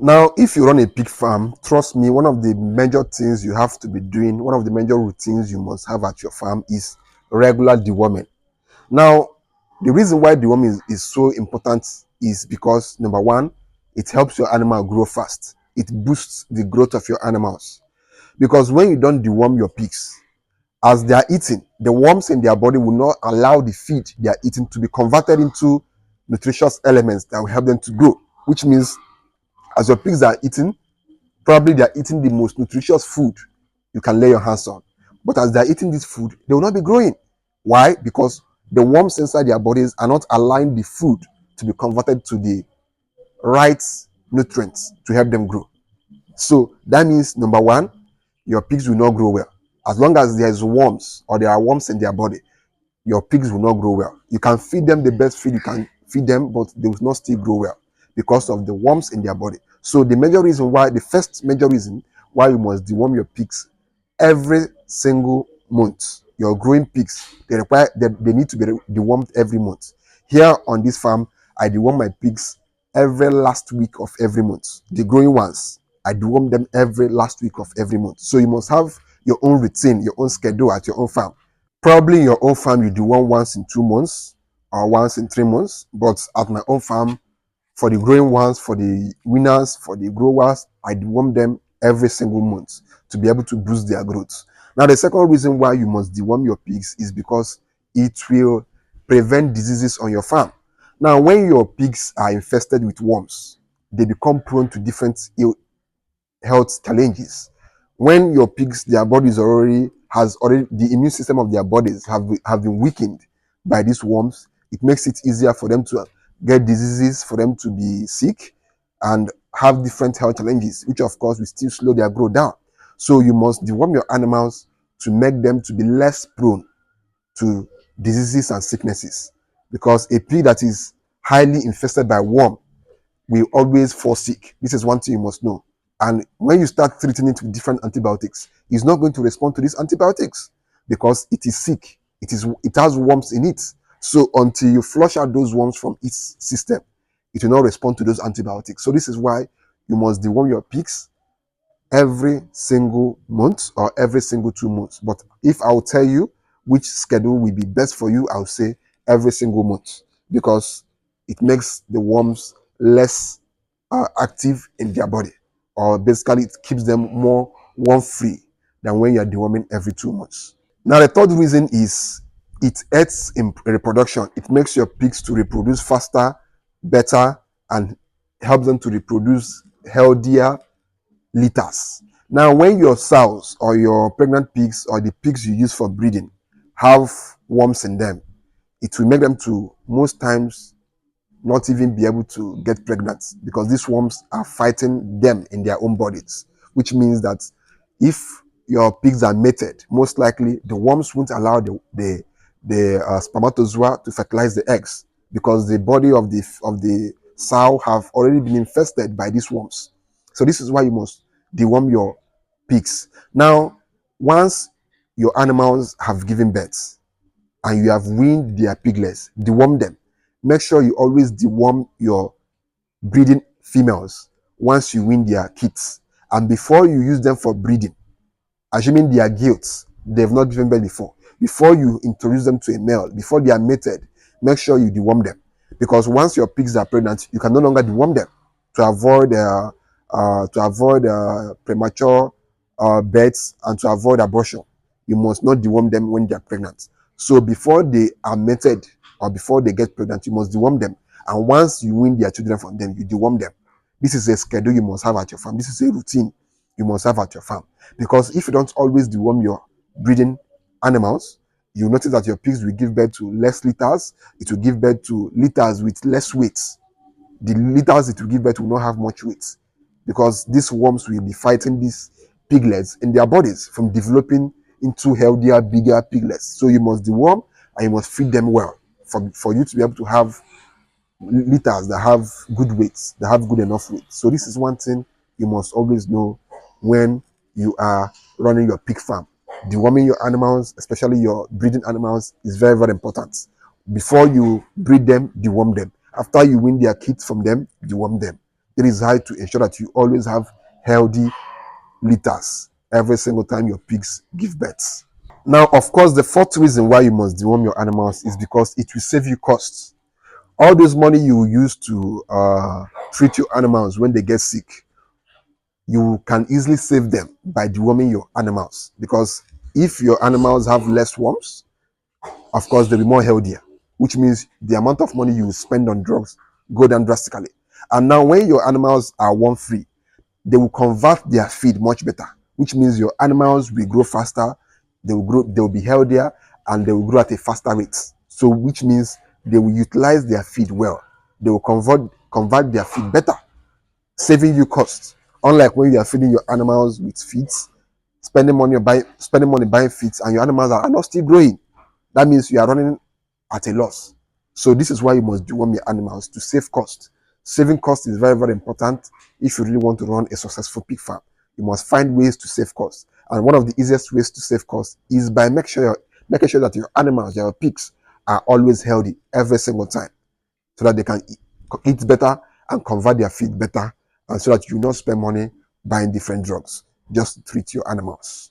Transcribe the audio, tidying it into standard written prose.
Now, if you run a pig farm, trust me, one of the major things you have to be doing, one of the major routines you must have at your farm is regular deworming. Now, the reason why deworming is so important is because number one, it helps your animal grow fast. It boosts the growth of your animals. Because when you don't deworm your pigs, as they are eating, the worms in their body will not allow the feed they are eating to be converted into nutritious elements that will help them to grow. Which means, as your pigs are eating, probably they are eating the most nutritious food you can lay your hands on. But as they are eating this food, they will not be growing. Why? Because the worms inside their bodies are not allowing the food to be converted to the right nutrients to help them grow. So that means number one, your pigs will not grow well. As long as there's worms or there are worms in their body, your pigs will not grow well. You can feed them the best feed you can feed them, but they will not still grow well because of the worms in their body. So the first major reason why you must deworm your pigs every single month. Your growing pigs, they need to be dewormed every month. Here on this farm, I deworm my pigs every last week of every month. The growing ones, I deworm them every last week of every month. So you must have your own routine, your own schedule at your own farm. Probably in your own farm, you deworm once in 2 months or once in 3 months. But at my own farm, for the growing ones, for the winners, for the growers, I deworm them every single month to be able to boost their growth. Now, the second reason why you must deworm your pigs is because it will prevent diseases on your farm. Now, when your pigs are infested with worms, they become prone to different ill health challenges. When your pigs, their bodies has already the immune system of their bodies have been weakened by these worms, it makes it easier for them to get diseases, for them to be sick and have different health challenges, which of course will still slow their growth down. So you must deworm your animals to make them to be less prone to diseases and sicknesses, because a pig that is highly infested by worm will always fall sick. This is one thing you must know. And when you start treating it with different antibiotics, it's not going to respond to these antibiotics because it is sick. It has worms in it. So until you flush out those worms from its system, it will not respond to those antibiotics. So this is why you must deworm your pigs every single month or every single 2 months. But if I'll tell you which schedule will be best for you, I'll say every single month, because it makes the worms less active in their body, or basically it keeps them more worm free than when you're deworming every 2 months. Now, the third reason is it aids in reproduction. It makes your pigs to reproduce faster, better, and helps them to reproduce healthier litters. Now, when your sows or your pregnant pigs or the pigs you use for breeding have worms in them, it will make them to most times not even be able to get pregnant, because these worms are fighting them in their own bodies, which means that if your pigs are mated, most likely the worms won't allow the spermatozoa to fertilize the eggs, because the body of the sow have already been infested by these worms. So this is why you must deworm your pigs. Now, once your animals have given birth and you have weaned their piglets, deworm them. Make sure you always deworm your breeding females once you wean their kids. And before you use them for breeding, assuming they are gilts, they've not given birth before you introduce them to a male, before they are mated, make sure you deworm them. Because once your pigs are pregnant, you can no longer deworm them to avoid premature births and to avoid abortion. You must not deworm them when they are pregnant. So before they are mated or before they get pregnant, you must deworm them. And once you wean their children from them, you deworm them. This is a schedule you must have at your farm. This is a routine you must have at your farm. Because if you don't always deworm your breeding animals, you notice that your pigs will give birth to less litters. It will give birth to litters with less weight. The litters it will give birth will not have much weight, because these worms will be fighting these piglets in their bodies from developing into healthier, bigger piglets. So you must deworm and you must feed them well for you to be able to have litters that have good weights, that have good enough weight. So this is one thing you must always know when you are running your pig farm. Deworming your animals, especially your breeding animals, is very, very important. Before you breed them, deworm them. After you wean their kids from them, deworm them. It is high to ensure that you always have healthy litters every single time your pigs give birth. Now, of course, the fourth reason why you must deworm your animals is because it will save you costs. All this money you use to treat your animals when they get sick, you can easily save them by deworming your animals, because if your animals have less worms, of course they'll be more healthier, which means the amount of money you spend on drugs go down drastically. And now when your animals are worm free, they will convert their feed much better, which means your animals will grow faster, they will be healthier, and they will grow at a faster rate. So which means they will utilize their feed well. They will convert their feed better, saving you costs. Unlike when you are feeding your animals with feeds, spending money buying feeds, and your animals are not still growing. That means you are running at a loss. So this is why you must deworm your animals, to save cost. Saving cost is very, very important if you really want to run a successful pig farm. You must find ways to save cost. And one of the easiest ways to save cost is by making sure that your animals, your pigs, are always healthy every single time, so that they can eat better and convert their feed better, and so that you not spend money buying different drugs just to treat your animals.